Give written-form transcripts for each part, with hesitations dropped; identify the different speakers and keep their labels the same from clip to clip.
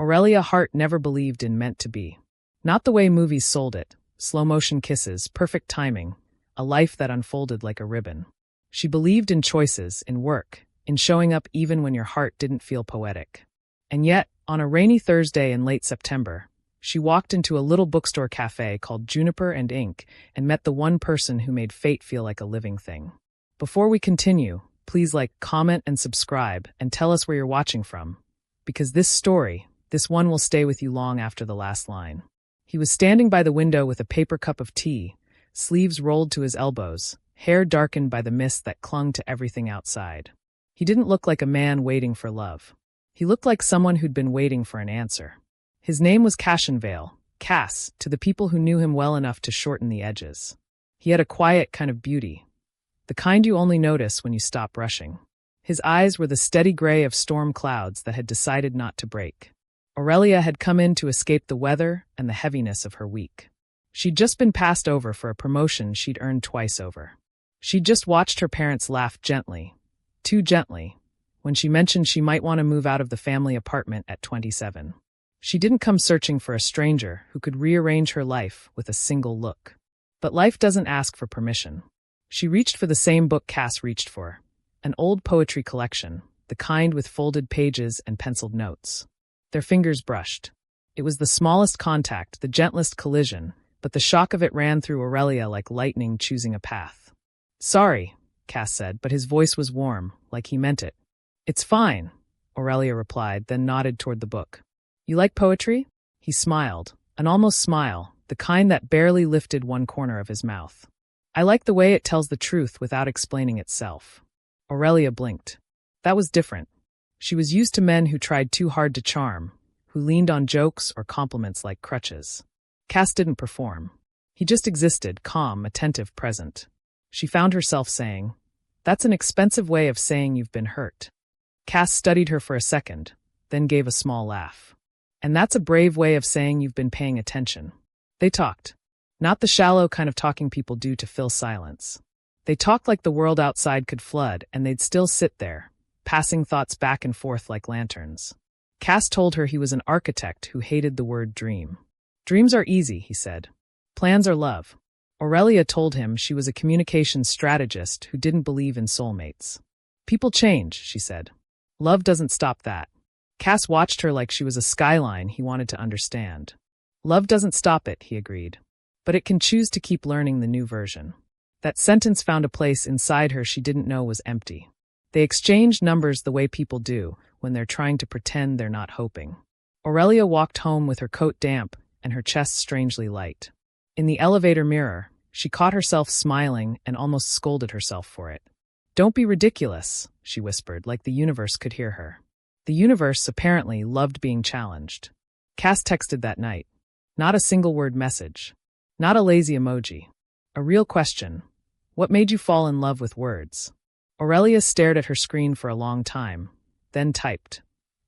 Speaker 1: Aurelia Hart never believed in meant to be. Not the way movies sold it, slow-motion kisses, perfect timing, a life that unfolded like a ribbon. She believed in choices, in work, in showing up even when your heart didn't feel poetic. And yet, on a rainy Thursday in late September, she walked into a little bookstore cafe called Juniper and Ink and met the one person who made fate feel like a living thing. Before we continue, please like, comment, and subscribe, and tell us where you're watching from. Because this one will stay with you long after the last line. He was standing by the window with a paper cup of tea, sleeves rolled to his elbows, hair darkened by the mist that clung to everything outside. He didn't look like a man waiting for love. He looked like someone who'd been waiting for an answer. His name was Cashenvale, Cass, to the people who knew him well enough to shorten the edges. He had a quiet kind of beauty, the kind you only notice when you stop rushing. His eyes were the steady gray of storm clouds that had decided not to break. Aurelia had come in to escape the weather and the heaviness of her week. She'd just been passed over for a promotion she'd earned twice over. She'd just watched her parents laugh gently, too gently, when she mentioned she might want to move out of the family apartment at 27. She didn't come searching for a stranger who could rearrange her life with a single look. But life doesn't ask for permission. She reached for the same book Cass reached for, an old poetry collection, the kind with folded pages and penciled notes. Their fingers brushed. It was the smallest contact, the gentlest collision, but the shock of it ran through Aurelia like lightning choosing a path. "Sorry," Cass said, but his voice was warm, like he meant it. "It's fine," Aurelia replied, then nodded toward the book. "You like poetry?" He smiled, an almost smile, the kind that barely lifted one corner of his mouth. "I like the way it tells the truth without explaining itself." Aurelia blinked. That was different. She was used to men who tried too hard to charm, who leaned on jokes or compliments like crutches. Cass didn't perform. He just existed, calm, attentive, present. She found herself saying, "That's an expensive way of saying you've been hurt." Cass studied her for a second, then gave a small laugh. "And that's a brave way of saying you've been paying attention." They talked. Not the shallow kind of talking people do to fill silence. They talked like the world outside could flood and they'd still sit there, passing thoughts back and forth like lanterns. Cass told her he was an architect who hated the word dream. "Dreams are easy," he said. "Plans are love." Aurelia told him she was a communications strategist who didn't believe in soulmates. "People change," she said. "Love doesn't stop that." Cass watched her like she was a skyline he wanted to understand. "Love doesn't stop it," he agreed. "But it can choose to keep learning the new version." That sentence found a place inside her she didn't know was empty. They exchanged numbers the way people do when they're trying to pretend they're not hoping. Aurelia walked home with her coat damp and her chest strangely light. In the elevator mirror, she caught herself smiling and almost scolded herself for it. "Don't be ridiculous," she whispered, like the universe could hear her. The universe apparently loved being challenged. Cass texted that night. Not a single word message. Not a lazy emoji. A real question. What made you fall in love with words? Aurelia stared at her screen for a long time, then typed.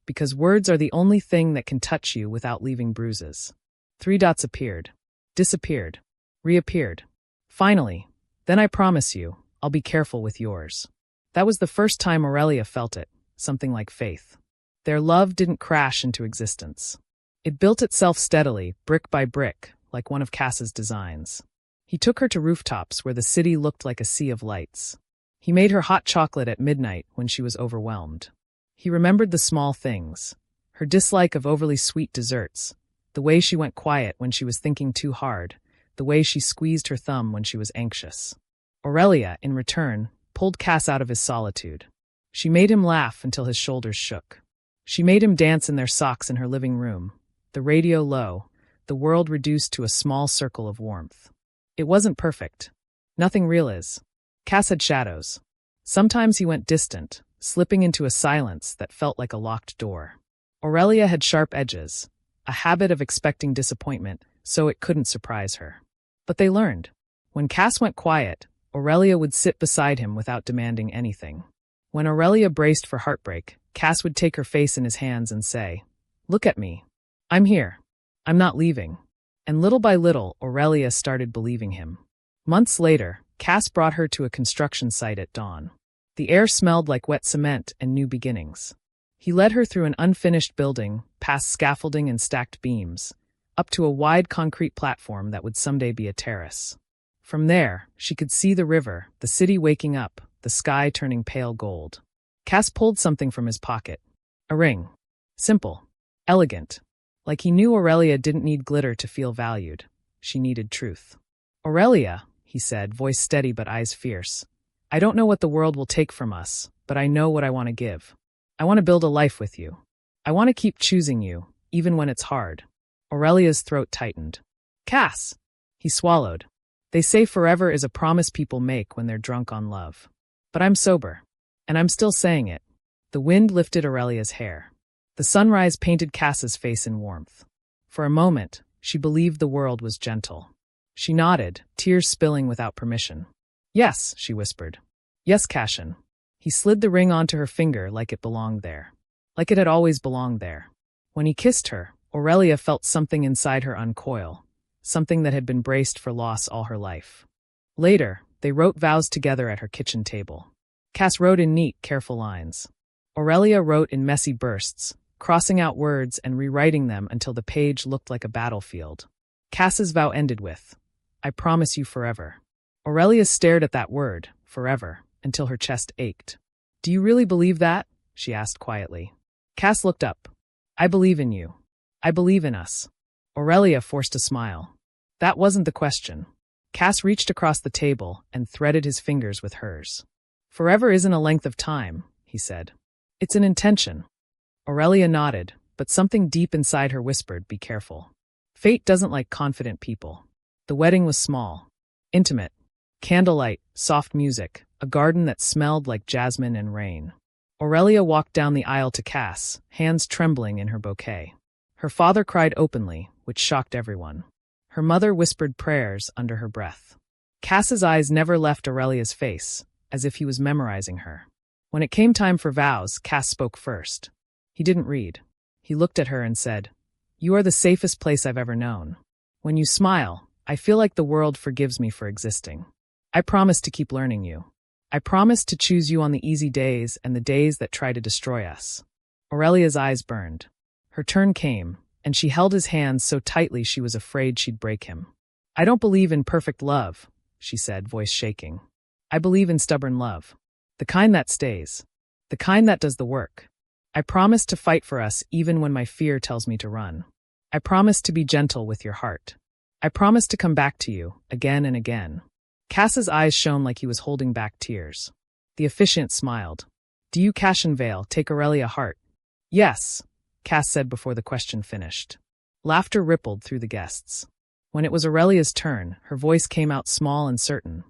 Speaker 1: Because words are the only thing that can touch you without leaving bruises. 3 dots appeared. Disappeared. Reappeared. Finally. Then I promise you, I'll be careful with yours. That was the first time Aurelia felt it, something like faith. Their love didn't crash into existence. It built itself steadily, brick by brick, like one of Cass's designs. He took her to rooftops where the city looked like a sea of lights. He made her hot chocolate at midnight when she was overwhelmed. He remembered the small things, her dislike of overly sweet desserts, the way she went quiet when she was thinking too hard, the way she squeezed her thumb when she was anxious. Aurelia, in return, pulled Cass out of his solitude. She made him laugh until his shoulders shook. She made him dance in their socks in her living room, the radio low, the world reduced to a small circle of warmth. It wasn't perfect. Nothing real is. Cass had shadows. Sometimes he went distant, slipping into a silence that felt like a locked door. Aurelia had sharp edges, a habit of expecting disappointment, so it couldn't surprise her. But they learned. When Cass went quiet, Aurelia would sit beside him without demanding anything. When Aurelia braced for heartbreak, Cass would take her face in his hands and say, "Look at me. I'm here. I'm not leaving." And little by little, Aurelia started believing him. Months later, Cass brought her to a construction site at dawn. The air smelled like wet cement and new beginnings. He led her through an unfinished building, past scaffolding and stacked beams, up to a wide concrete platform that would someday be a terrace. From there, she could see the river, the city waking up, the sky turning pale gold. Cass pulled something from his pocket. A ring. Simple. Elegant. Like he knew Aurelia didn't need glitter to feel valued. She needed truth. "Aurelia," he said, voice steady but eyes fierce. "I don't know what the world will take from us, but I know what I want to give. I want to build a life with you. I want to keep choosing you, even when it's hard." Aurelia's throat tightened. "Cass!" He swallowed. "They say forever is a promise people make when they're drunk on love. But I'm sober. And I'm still saying it." The wind lifted Aurelia's hair. The sunrise painted Cass's face in warmth. For a moment, she believed the world was gentle. She nodded, tears spilling without permission. "Yes," she whispered. "Yes, Cashin." He slid the ring onto her finger like it belonged there. Like it had always belonged there. When he kissed her, Aurelia felt something inside her uncoil, something that had been braced for loss all her life. Later, they wrote vows together at her kitchen table. Cass wrote in neat, careful lines. Aurelia wrote in messy bursts, crossing out words and rewriting them until the page looked like a battlefield. Cass's vow ended with, "I promise you forever." Aurelia stared at that word, forever, until her chest ached. "Do you really believe that?" she asked quietly. Cass looked up. "I believe in you. I believe in us." Aurelia forced a smile. That wasn't the question. Cass reached across the table and threaded his fingers with hers. "Forever isn't a length of time," he said. "It's an intention." Aurelia nodded, but something deep inside her whispered, "Be careful. Fate doesn't like confident people." The wedding was small, intimate. Candlelight, soft music, a garden that smelled like jasmine and rain. Aurelia walked down the aisle to Cass, hands trembling in her bouquet. Her father cried openly, which shocked everyone. Her mother whispered prayers under her breath. Cass's eyes never left Aurelia's face, as if he was memorizing her. When it came time for vows, Cass spoke first. He didn't read. He looked at her and said, "You are the safest place I've ever known. When you smile, I feel like the world forgives me for existing. I promise to keep learning you. I promise to choose you on the easy days and the days that try to destroy us." Aurelia's eyes burned. Her turn came, and she held his hands so tightly she was afraid she'd break him. "I don't believe in perfect love," she said, voice shaking. "I believe in stubborn love. The kind that stays. The kind that does the work. I promise to fight for us even when my fear tells me to run. I promise to be gentle with your heart. I promise to come back to you, again and again." Cass's eyes shone like he was holding back tears. The officiant smiled. "Do you, Cashin Vale, take Aurelia heart?" "Yes," Cass said before the question finished. Laughter rippled through the guests. When it was Aurelia's turn, her voice came out small and certain.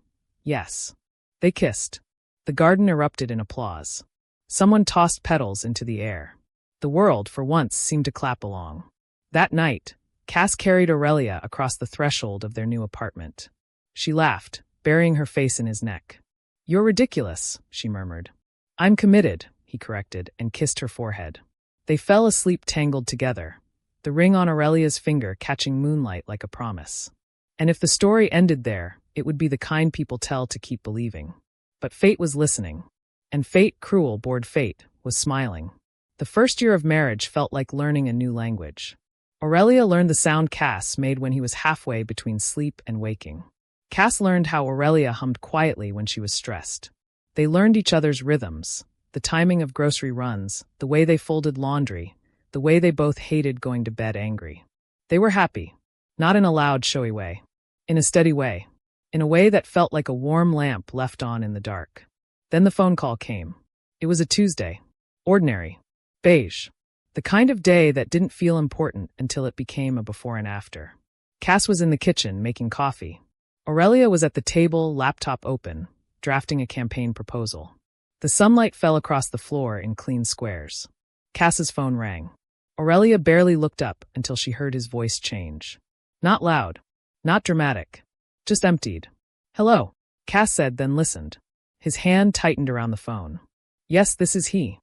Speaker 1: "Yes." They kissed. The garden erupted in applause. Someone tossed petals into the air. The world, for once, seemed to clap along. That night, Cass carried Aurelia across the threshold of their new apartment. She laughed, burying her face in his neck. "You're ridiculous," she murmured. "I'm committed," he corrected, and kissed her forehead. They fell asleep tangled together, the ring on Aurelia's finger catching moonlight like a promise. And if the story ended there, it would be the kind people tell to keep believing. But fate was listening. And fate, cruel, bored fate, was smiling. The first year of marriage felt like learning a new language. Aurelia learned the sound Cass made when he was halfway between sleep and waking. Cass learned how Aurelia hummed quietly when she was stressed. They learned each other's rhythms, the timing of grocery runs, the way they folded laundry, the way they both hated going to bed angry. They were happy, not in a loud, showy way, in a steady way, in a way that felt like a warm lamp left on in the dark. Then the phone call came. It was a Tuesday. Ordinary. Beige. The kind of day that didn't feel important until it became a before and after. Cass was in the kitchen making coffee. Aurelia was at the table, laptop open, drafting a campaign proposal. The sunlight fell across the floor in clean squares. Cass's phone rang. Aurelia barely looked up until she heard his voice change. Not loud. Not dramatic. Just emptied. "Hello," Cass said, then listened. His hand tightened around the phone. "Yes, this is he."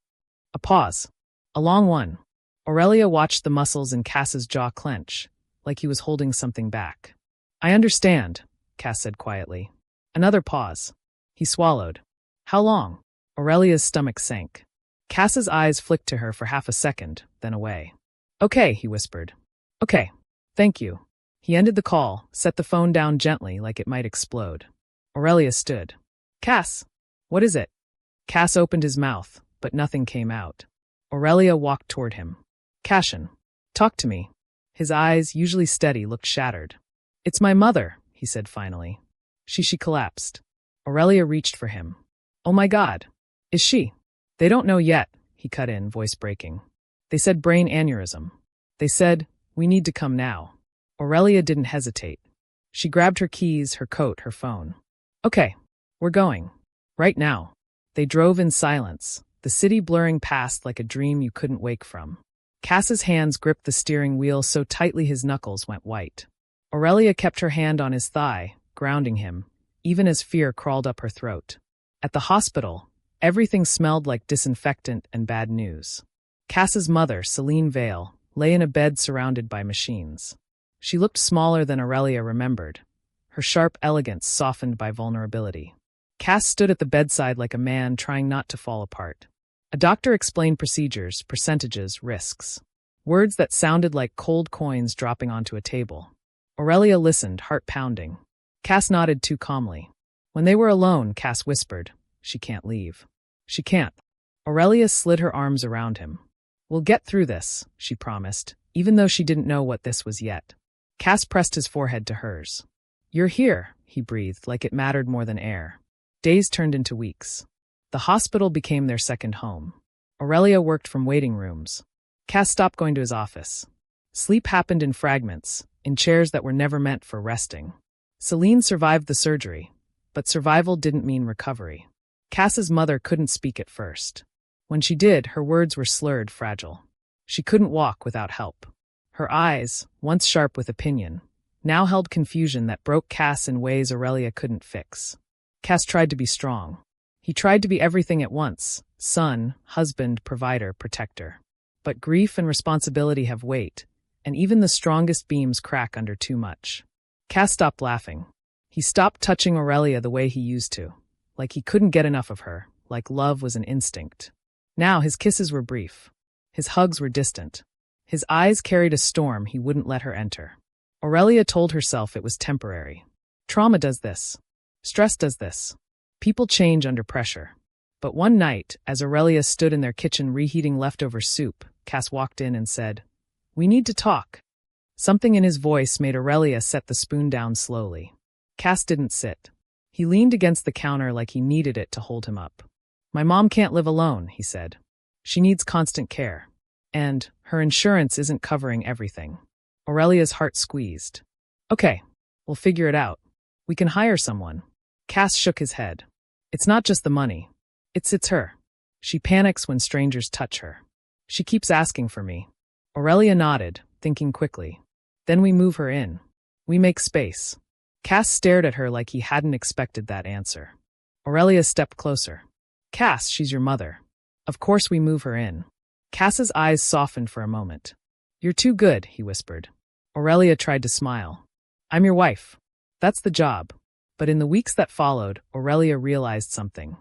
Speaker 1: A pause. A long one. Aurelia watched the muscles in Cass's jaw clench, like he was holding something back. "I understand," Cass said quietly. Another pause. He swallowed. "How long?" Aurelia's stomach sank. Cass's eyes flicked to her for half a second, then away. Okay, he whispered. Okay. Thank you. He ended the call, set the phone down gently like it might explode. Aurelia stood. Cass! What is it? Cass opened his mouth, but nothing came out. Aurelia walked toward him. Cashin, talk to me. His eyes, usually steady, looked shattered. It's my mother, he said finally. She collapsed. Aurelia reached for him. Oh my God. Is she? They don't know yet, he cut in, voice breaking. They said brain aneurysm. They said, we need to come now. Aurelia didn't hesitate. She grabbed her keys, her coat, her phone. Okay, we're going. Right now. They drove in silence, the city blurring past like a dream you couldn't wake from. Cass's hands gripped the steering wheel so tightly his knuckles went white. Aurelia kept her hand on his thigh, grounding him, even as fear crawled up her throat. At the hospital, everything smelled like disinfectant and bad news. Cass's mother, Celine Vale, lay in a bed surrounded by machines. She looked smaller than Aurelia remembered, her sharp elegance softened by vulnerability. Cass stood at the bedside like a man trying not to fall apart. A doctor explained procedures, percentages, risks. Words that sounded like cold coins dropping onto a table. Aurelia listened, heart pounding. Cass nodded too calmly. When they were alone, Cass whispered, She can't leave. She can't. Aurelia slid her arms around him. We'll get through this, she promised, even though she didn't know what this was yet. Cass pressed his forehead to hers. You're here, he breathed, like it mattered more than air. Days turned into weeks. The hospital became their second home. Aurelia worked from waiting rooms. Cass stopped going to his office. Sleep happened in fragments, in chairs that were never meant for resting. Celine survived the surgery, but survival didn't mean recovery. Cass's mother couldn't speak at first. When she did, her words were slurred, fragile. She couldn't walk without help. Her eyes, once sharp with opinion, now held confusion that broke Cass in ways Aurelia couldn't fix. Cass tried to be strong. He tried to be everything at once, son, husband, provider, protector. But grief and responsibility have weight, and even the strongest beams crack under too much. Cass stopped laughing. He stopped touching Aurelia the way he used to, like he couldn't get enough of her, like love was an instinct. Now his kisses were brief. His hugs were distant. His eyes carried a storm he wouldn't let her enter. Aurelia told herself it was temporary. Trauma does this. Stress does this. People change under pressure. But one night, as Aurelia stood in their kitchen reheating leftover soup, Cass walked in and said, We need to talk. Something in his voice made Aurelia set the spoon down slowly. Cass didn't sit. He leaned against the counter like he needed it to hold him up. My mom can't live alone, he said. She needs constant care. And her insurance isn't covering everything. Aurelia's heart squeezed. Okay, we'll figure it out. We can hire someone. Cass shook his head. It's not just the money. It's her. She panics when strangers touch her. She keeps asking for me. Aurelia nodded, thinking quickly. Then we move her in. We make space. Cass stared at her like he hadn't expected that answer. Aurelia stepped closer. Cass, she's your mother. Of course we move her in. Cass's eyes softened for a moment. You're too good, he whispered. Aurelia tried to smile. I'm your wife. That's the job. But in the weeks that followed, Aurelia realized something.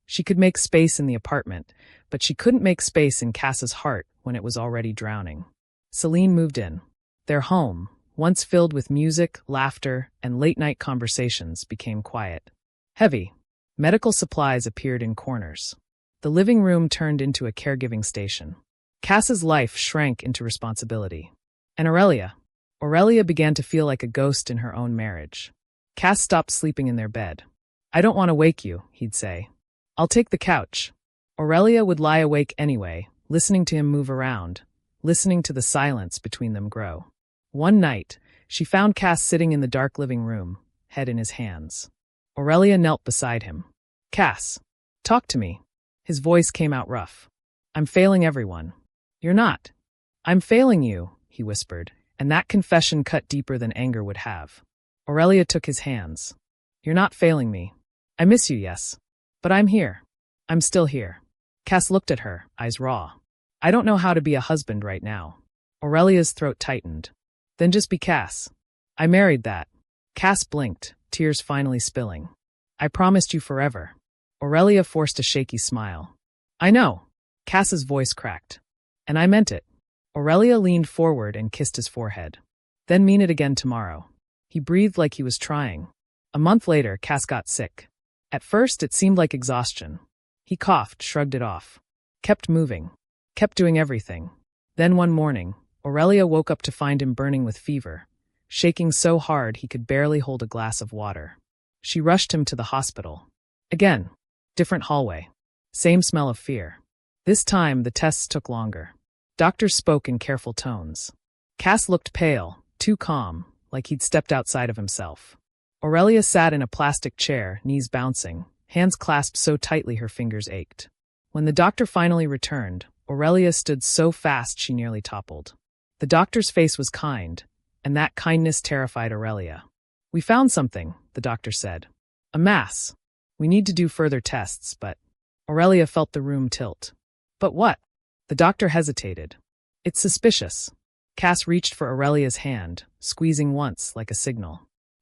Speaker 1: She could make space in the apartment, but she couldn't make space in Cass's heart when it was already drowning. Celine moved in. Their home, once filled with music, laughter, and late-night conversations, became quiet. Heavy. Medical supplies appeared in corners. The living room turned into a caregiving station. Cass's life shrank into responsibility. And Aurelia began to feel like a ghost in her own marriage. Cass stopped sleeping in their bed. I don't want to wake you, he'd say. I'll take the couch. Aurelia would lie awake anyway, listening to him move around, listening to the silence between them grow. One night, she found Cass sitting in the dark living room, head in his hands. Aurelia knelt beside him. Cass, talk to me. His voice came out rough. I'm failing everyone. You're not. I'm failing you, he whispered, and that confession cut deeper than anger would have. Aurelia took his hands. You're not failing me. I miss you, yes. But I'm here. I'm still here. Cass looked at her, eyes raw. I don't know how to be a husband right now. Aurelia's throat tightened. Then just be Cass. I married that. Cass blinked, tears finally spilling. I promised you forever. Aurelia forced a shaky smile. I know. Cass's voice cracked. And I meant it. Aurelia leaned forward and kissed his forehead. Then mean it again tomorrow. He breathed like he was trying. A month later, Cass got sick. At first, it seemed like exhaustion. He coughed, shrugged it off. Kept moving. Kept doing everything. Then one morning, Aurelia woke up to find him burning with fever, shaking so hard he could barely hold a glass of water. She rushed him to the hospital. Again, different hallway. Same smell of fear. This time, the tests took longer. Doctors spoke in careful tones. Cass looked pale, too calm, like he'd stepped outside of himself. Aurelia sat in a plastic chair, knees bouncing, hands clasped so tightly her fingers ached. When the doctor finally returned, Aurelia stood so fast she nearly toppled. The doctor's face was kind, and that kindness terrified Aurelia. We found something, the doctor said. A mass. We need to do further tests, but… Aurelia felt the room tilt. But what? The doctor hesitated. It's suspicious. Cass reached for Aurelia's hand, squeezing once like a signal.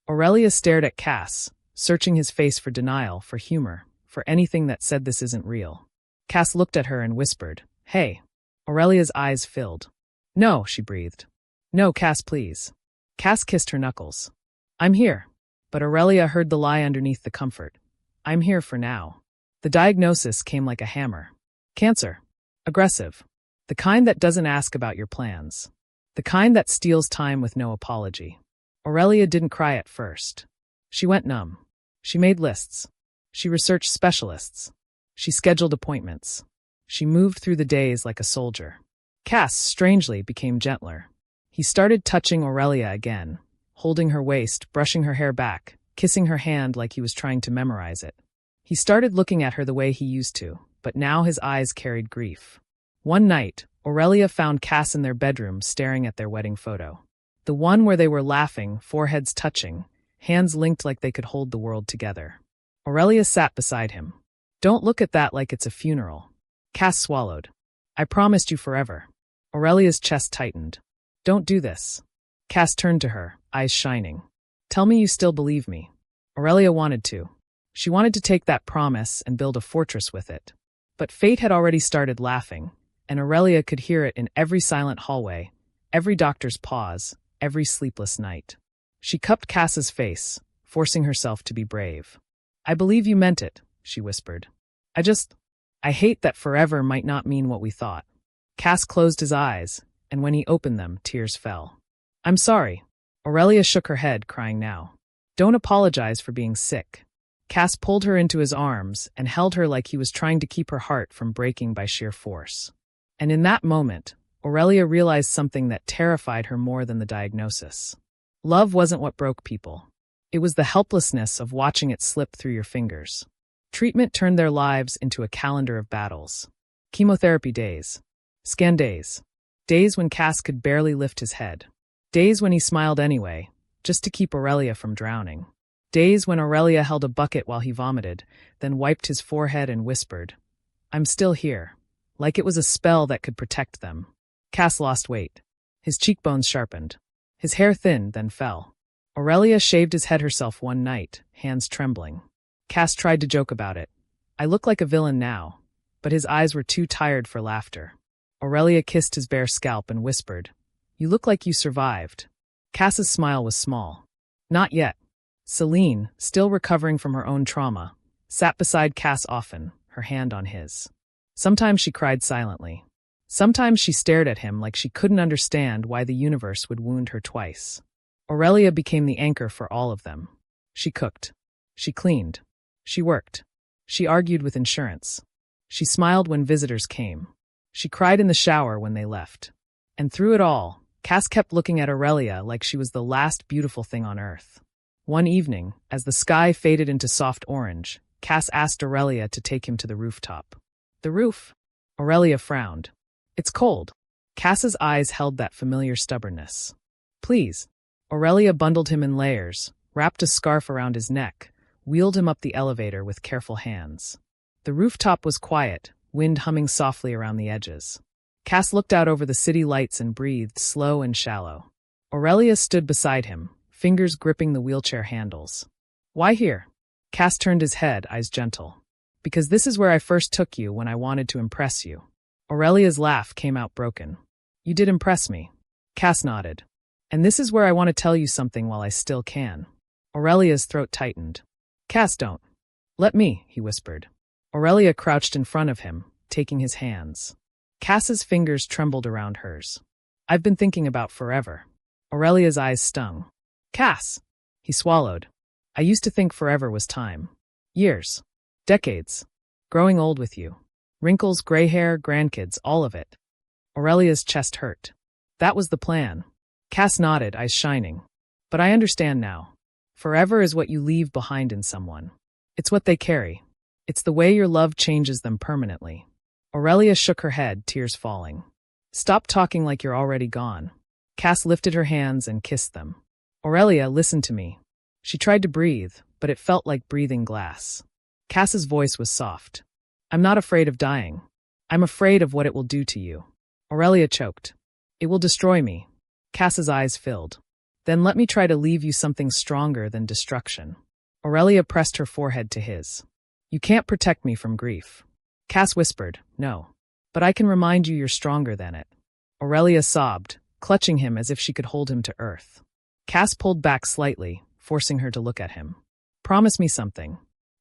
Speaker 1: Aurelia stared at Cass, searching his face for denial, for humor, for anything that said this isn't real. Cass looked at her and whispered, "Hey." Aurelia's eyes filled. "No," she breathed. "No, Cass, please." Cass kissed her knuckles. "I'm here." But Aurelia heard the lie underneath the comfort. "I'm here for now." The diagnosis came like a hammer. Cancer. Aggressive. The kind that doesn't ask about your plans. The kind that steals time with no apology. Aurelia didn't cry at first. She went numb. She made lists. She researched specialists. She scheduled appointments. She moved through the days like a soldier. Cass, strangely, became gentler. He started touching Aurelia again, holding her waist, brushing her hair back, kissing her hand like he was trying to memorize it. He started looking at her the way he used to, but now his eyes carried grief. One night, Aurelia found Cass in their bedroom staring at their wedding photo. The one where they were laughing, foreheads touching, hands linked like they could hold the world together. Aurelia sat beside him. "Don't look at that like it's a funeral." Cass swallowed. "I promised you forever." Aurelia's chest tightened. "Don't do this." Cass turned to her, eyes shining. "Tell me you still believe me." Aurelia wanted to. She wanted to take that promise and build a fortress with it. But fate had already started laughing, and Aurelia could hear it in every silent hallway, every doctor's pause, every sleepless night. She cupped Cass's face, forcing herself to be brave. "I believe you meant it," she whispered. I hate that forever might not mean what we thought." Cass closed his eyes, and when he opened them, tears fell. "I'm sorry." Aurelia shook her head, crying now. "Don't apologize for being sick." Cass pulled her into his arms and held her like he was trying to keep her heart from breaking by sheer force. And in that moment, Aurelia realized something that terrified her more than the diagnosis. Love wasn't what broke people. It was the helplessness of watching it slip through your fingers. Treatment turned their lives into a calendar of battles. Chemotherapy days. Scan days. Days when Cass could barely lift his head. Days when he smiled anyway, just to keep Aurelia from drowning. Days when Aurelia held a bucket while he vomited, then wiped his forehead and whispered, "I'm still here," like it was a spell that could protect them. Cass lost weight. His cheekbones sharpened. His hair thinned, then fell. Aurelia shaved his head herself one night, hands trembling. Cass tried to joke about it. "I look like a villain now," but his eyes were too tired for laughter. Aurelia kissed his bare scalp and whispered, "You look like you survived." Cass's smile was small. Not yet. Celine, still recovering from her own trauma, sat beside Cass often, her hand on his. Sometimes she cried silently. Sometimes she stared at him like she couldn't understand why the universe would wound her twice. Aurelia became the anchor for all of them. She cooked. She cleaned. She worked. She argued with insurance. She smiled when visitors came. She cried in the shower when they left. And through it all, Cass kept looking at Aurelia like she was the last beautiful thing on earth. One evening, as the sky faded into soft orange, Cass asked Aurelia to take him to the rooftop. "The roof?" Aurelia frowned. "It's cold." Cass's eyes held that familiar stubbornness. "Please." Aurelia bundled him in layers, wrapped a scarf around his neck, wheeled him up the elevator with careful hands. The rooftop was quiet, wind humming softly around the edges. Cass looked out over the city lights and breathed, slow and shallow. Aurelia stood beside him, fingers gripping the wheelchair handles. "Why here?" Cass turned his head, eyes gentle. "Because this is where I first took you when I wanted to impress you." Aurelia's laugh came out broken. You did impress me. Cass nodded. And this is where I want to tell you something while I still can. Aurelia's throat tightened. Cass, don't. Let me, he whispered. Aurelia crouched in front of him, taking his hands. Cass's fingers trembled around hers. I've been thinking about forever. Aurelia's eyes stung. Cass! He swallowed. I used to think forever was time. Years. Decades. Growing old with you. Wrinkles, gray hair, grandkids, all of it. Aurelia's chest hurt. That was the plan. Cass nodded, eyes shining. But I understand now. Forever is what you leave behind in someone. It's what they carry. It's the way your love changes them permanently. Aurelia shook her head, tears falling. Stop talking like you're already gone. Cass lifted her hands and kissed them. Aurelia, listen to me. She tried to breathe, but it felt like breathing glass. Cass's voice was soft. I'm not afraid of dying. I'm afraid of what it will do to you. Aurelia choked. It will destroy me. Cass's eyes filled. Then let me try to leave you something stronger than destruction. Aurelia pressed her forehead to his. You can't protect me from grief. Cass whispered, no. But I can remind you you're stronger than it. Aurelia sobbed, clutching him as if she could hold him to earth. Cass pulled back slightly, forcing her to look at him. Promise me something.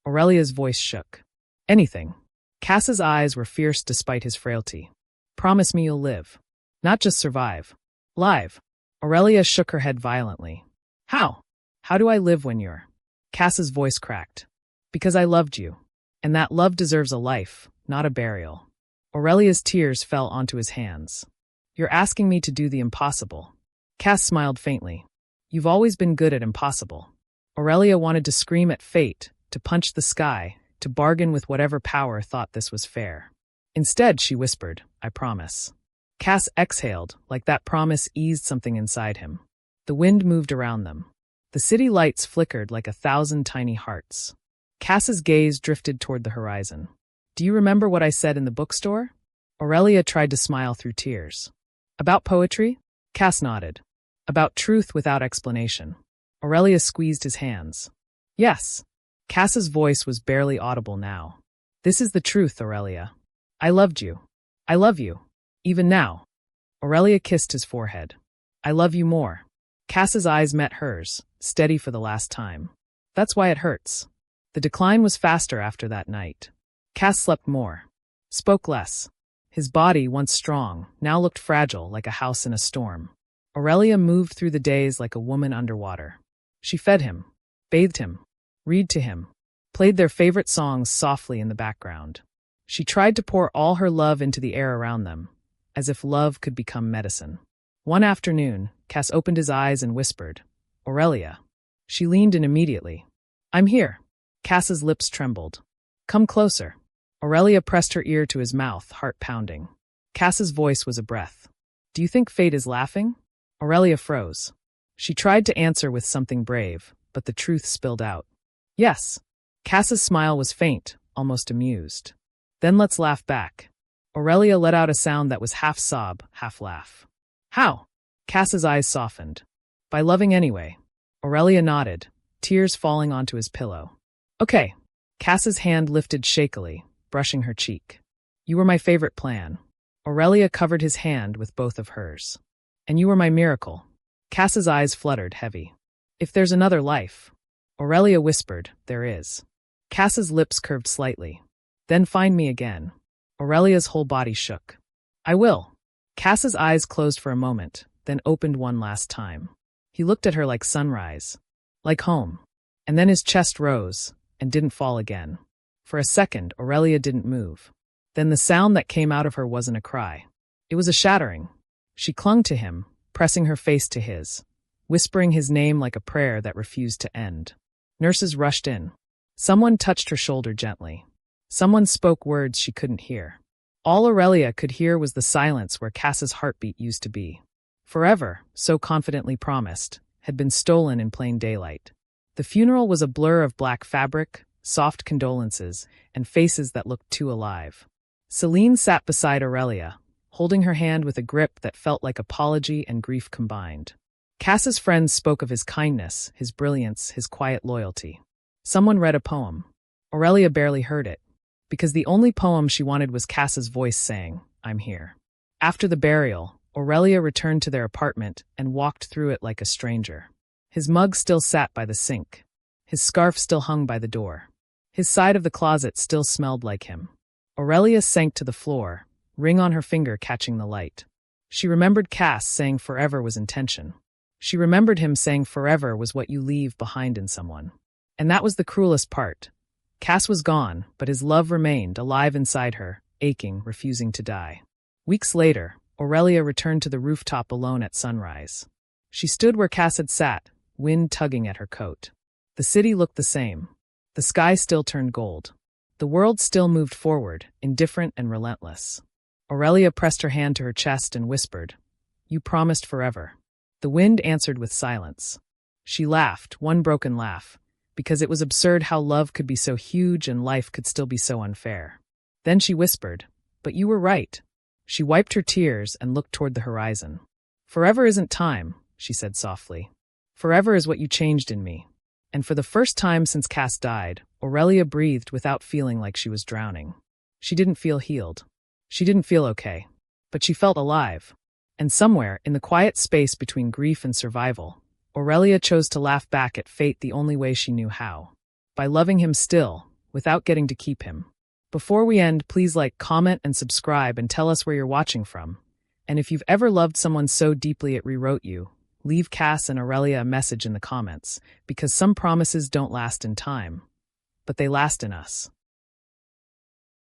Speaker 1: Aurelia's voice shook. Anything. Cass's eyes were fierce despite his frailty. Promise me you'll live. Not just survive. Live. Aurelia shook her head violently. How? How do I live when you're... Cass's voice cracked. Because I loved you. And that love deserves a life, not a burial. Aurelia's tears fell onto his hands. You're asking me to do the impossible. Cass smiled faintly. You've always been good at impossible. Aurelia wanted to scream at fate, to punch the sky, to bargain with whatever power thought this was fair. Instead, she whispered, I promise. Cass exhaled, like that promise eased something inside him. The wind moved around them. The city lights flickered like 1,000 tiny hearts. Cass's gaze drifted toward the horizon. Do you remember what I said in the bookstore? Aurelia tried to smile through tears. About poetry? Cass nodded. About truth without explanation. Aurelia squeezed his hands. Yes. Cass's voice was barely audible now. This is the truth, Aurelia. I loved you. I love you. Even now. Aurelia kissed his forehead. I love you more. Cass's eyes met hers, steady for the last time. That's why it hurts. The decline was faster after that night. Cass slept more. Spoke less. His body, once strong, now looked fragile like a house in a storm. Aurelia moved through the days like a woman underwater. She fed him, bathed him, read to him, played their favorite songs softly in the background. She tried to pour all her love into the air around them, as if love could become medicine. One afternoon, Cass opened his eyes and whispered, Aurelia. She leaned in immediately. I'm here. Cass's lips trembled. Come closer. Aurelia pressed her ear to his mouth, heart pounding. Cass's voice was a breath. Do you think fate is laughing? Aurelia froze. She tried to answer with something brave, but the truth spilled out. Yes. Cass's smile was faint, almost amused. Then let's laugh back. Aurelia let out a sound that was half sob, half laugh. How? Cass's eyes softened. By loving anyway. Aurelia nodded, tears falling onto his pillow. Okay. Cass's hand lifted shakily, brushing her cheek. You were my favorite plan. Aurelia covered his hand with both of hers. And you were my miracle. Cass's eyes fluttered, heavy. If there's another life. Aurelia whispered, there is. Cass's lips curved slightly. Then find me again. Aurelia's whole body shook. I will. Cass's eyes closed for a moment, then opened one last time. He looked at her like sunrise. Like home. And then his chest rose, and didn't fall again. For a second, Aurelia didn't move. Then the sound that came out of her wasn't a cry. It was a shattering. She clung to him, pressing her face to his, whispering his name like a prayer that refused to end. Nurses rushed in. Someone touched her shoulder gently. Someone spoke words she couldn't hear. All Aurelia could hear was the silence where Cass's heartbeat used to be. Forever, so confidently promised, had been stolen in plain daylight. The funeral was a blur of black fabric, soft condolences, and faces that looked too alive. Celine sat beside Aurelia, holding her hand with a grip that felt like apology and grief combined. Cass's friends spoke of his kindness, his brilliance, his quiet loyalty. Someone read a poem. Aurelia barely heard it. because the only poem she wanted was Cass's voice saying, "I'm here." After the burial, Aurelia returned to their apartment and walked through it like a stranger. His mug still sat by the sink. His scarf still hung by the door. His side of the closet still smelled like him. Aurelia sank to the floor, ring on her finger catching the light. She remembered Cass saying forever was intention. She remembered him saying forever was what you leave behind in someone. And that was the cruelest part. Cass was gone, but his love remained alive inside her, aching, refusing to die. Weeks later, Aurelia returned to the rooftop alone at sunrise. She stood where Cass had sat, wind tugging at her coat. The city looked the same. The sky still turned gold. The world still moved forward, indifferent and relentless. Aurelia pressed her hand to her chest and whispered, "You promised forever." The wind answered with silence. She laughed, one broken laugh, because it was absurd how love could be so huge and life could still be so unfair. Then she whispered, "But you were right." She wiped her tears and looked toward the horizon. "Forever isn't time," she said softly. "Forever is what you changed in me." And for the first time since Cass died, Aurelia breathed without feeling like she was drowning. She didn't feel healed. She didn't feel okay. But she felt alive. And somewhere, in the quiet space between grief and survival, Aurelia chose to laugh back at fate the only way she knew how. By loving him still, without getting to keep him. Before we end, please like, comment, and subscribe and tell us where you're watching from. And if you've ever loved someone so deeply it rewrote you, leave Cass and Aurelia a message in the comments, because some promises don't last in time, but they last in us.